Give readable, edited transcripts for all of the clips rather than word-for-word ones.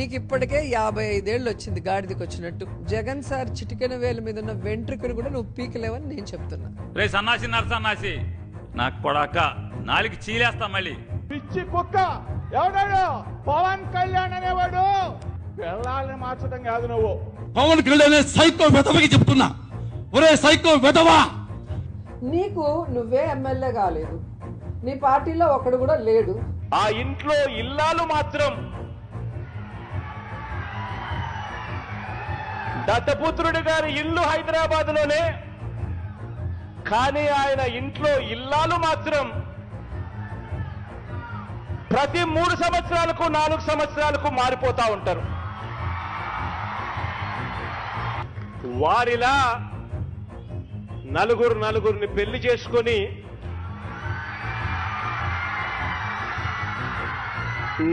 నీకు ఇప్పటికే 55 ఏళ్ళు వచ్చింది గాడిదకి వచ్చినట్టు. జగన్ సార్ చిటికెన వేల మీద ఉన్న వెంట్రుకను కూడా నువ్వు పీకలేవని నేను చెప్తున్నా. రే సన్నాసి నరసన్నాసి నాకు కొడాక నాలుగు చీలేస్తా మళ్ళీ. పిచ్చి కుక్క ఎవడాడు? పవన్ కళ్యాణ్ అనేవాడు పిల్లల్ని మార్చడం కాదు. నువ్వు పవన్ కళ్యాణ్ సైకో వెధవకి చెప్తున్నా, ఒరే సైకో వెధవా, నీకు నువ్వే ఎమ్మెల్యే కాలేదు, నీ పార్టీలో ఒకడు కూడా లేడు. ఆ ఇంట్లో ఇల్లాలు మాత్రం దత్తపుత్రుడి గారి ఇల్లు హైదరాబాద్ లోనే, కానీ ఆయన ఇంట్లో ఇల్లాలు మాత్రం ప్రతి 3 సంవత్సరాలకు 4 సంవత్సరాలకు మారిపోతా ఉంటారు. వారిలా నలుగురిని పెళ్లి చేసుకొని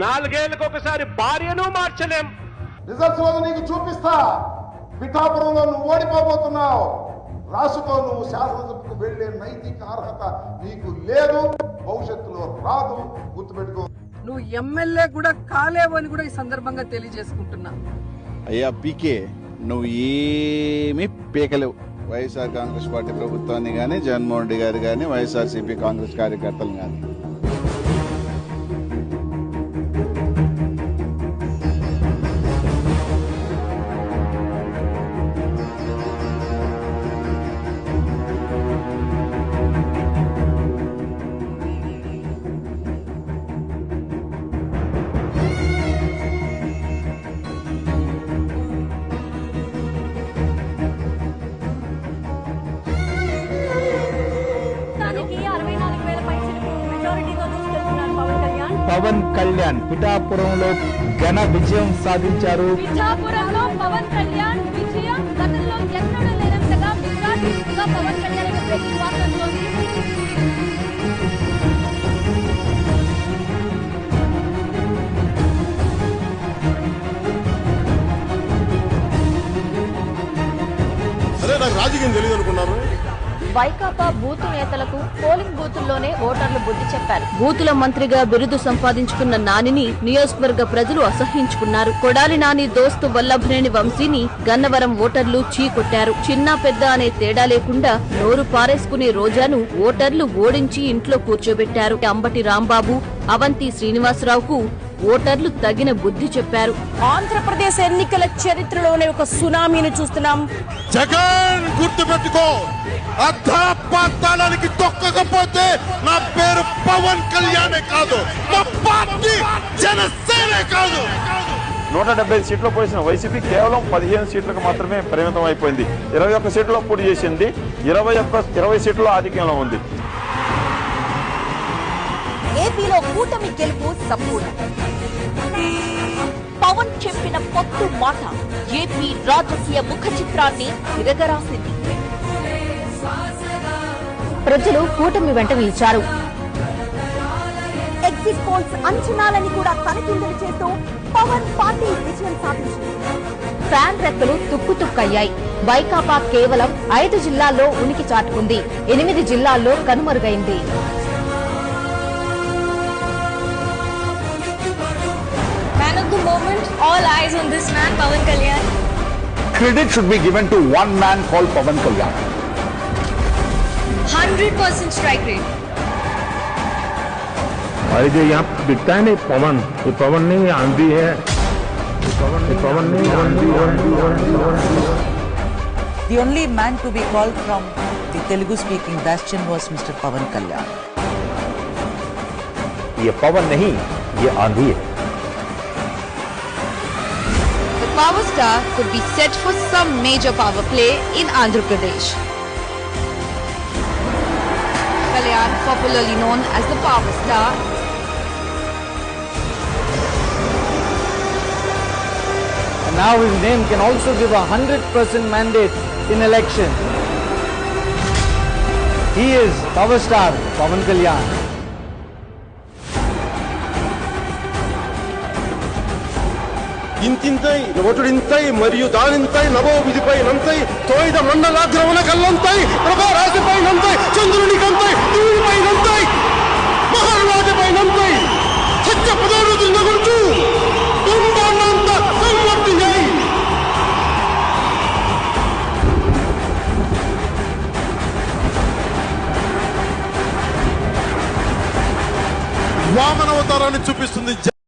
4 ఏళ్లకు ఒకసారి భార్యను మార్చలేం. రిజల్ట్స్ రోజు నీకు చూపిస్తా. పిఠాపురంలో నువ్వు ఓడిపోబోతున్నావు. రాసుకో, నువ్వు శాసనసభకు వెళ్లే నైతిక అర్హత నీకు లేదు, భవిష్యత్తులో రాదు, గుర్తుపెట్టుకో. నువ్వు ఎమ్మెల్యే కూడా కాలేవని కూడా ఈ సందర్భంగా తెలియజేసుకుంటున్నా. అయ్యా పీకే, నువ్వు ఏమీ పీకలేవు. వైఎస్ఆర్ కాంగ్రెస్ పార్టీ ప్రభుత్వాన్ని కానీ, జగన్మోహన్ రెడ్డి గారు కానీ, వైఎస్ఆర్సీపీ కాంగ్రెస్ కార్యకర్తలు కానీ. పవన్ కళ్యాణ్ పిఠాపురంలో ఘన విజయం సాధించారు. పిఠాపురంలో పవన్ కళ్యాణ్ విజయం గతంలో ఎన్నడూ లేనంతగా మెగాడిగా పవన్ కళ్యాణ్ విశ్వాసంతోంది. అరే నాకు రాజకీయం తెలియదు అనుకున్నారు. వైకాపా బూతు నేతలకు పోలింగ్ బూతుల్లోనే ఓటర్లు బుద్ధి చెప్పారు. బూతుల మంత్రిగా బిరుదు సంపాదించుకున్న నానిని నియోజకవర్గ ప్రజలు అసహ్యించుకున్నారు. కొడాలి నాని దోస్తు వల్లభనేని వంశీని గన్నవరం ఓటర్లు చీకొట్టారు. చిన్న పెద్ద అనే తేడా లేకుండా నోరు పారేసుకునే రోజాను ఓటర్లు ఓడించి ఇంట్లో కూర్చోబెట్టారు. అంబటి రాంబాబు, అవంతి శ్రీనివాసరావుకు ఓటర్లు తగిన బుద్ధి చెప్పారు. ఆంధ్రప్రదేశ్ ఎన్నికల చరిత్రలోనే ఒక సునామీని చూస్తున్నాం. జగన్ గుర్తుపెట్టుకో, అర్ధపాతాళానికి తొక్కకపోతే నా పేరు పవన్ కళ్యాణే కాదు, మా పార్టీ జనసేనే కాదు. 175 సీట్లు పోసిన వైసీపీ కేవలం 15 సీట్లకు మాత్రమే పరిమితం అయిపోయింది. 21 సీట్లలో పోటీ చేసింది, 20 సీట్లలో ఆధిక్యంలో ఉంది. ఏపీలో కూటమి గెలుపు సంపూర్ణం. పవన్ చెప్పిన పొత్తు మాట ఏపీ రాజకీయ ముఖ చిత్రాన్ని తిరగరాసింది. ప్రజలు కూటమి వెంట నిలిచారు. ఎగ్జిట్ పోల్స్ అంచనాలని కూడా తనకిందులు చేస్తూ పవన్ పార్టీ విజయం సాధించింది. ఫ్యాన్ రెక్కలు తుక్కుతుక్కయ్యాయి. వైకాపా కేవలం 5 జిల్లాల్లో ఉనికి చాటుకుంది. 8 జిల్లాల్లో కనుమరుగైంది. Man of the moment, all eyes on this man, Pawan Kalyan. Credit should be given to one man called Pawan Kalyan. 100% strike rate. और जो यहाँ दिखता है नहीं पवन नहीं आंधी है, पवन नहीं आंधी है. The only man to be called from the Telugu-speaking bastion was Mr. Pawan Kalyan. ये पवन नहीं, ये आंधी है. The power star could be set for some major power play in Andhra Pradesh. Kalyan, popularly known as the power star, And now his name can also give a 100% mandate in election. He is power star Pawan Kalyan. ఇంతింతై ఒటుడింతై మరియు దానింతై నవో విధిపై నంతై తోయిద మండలాగ్రవణ కల్లంతై ప్రభా రాశిపై నంతై చంద్రునికంతై సూర్యుడిపై నంతై మహారాజపై నంతై సత్య పదార్థుల గురించి తుంబానంత వామన అవతారాన్ని చూపిస్తుంది.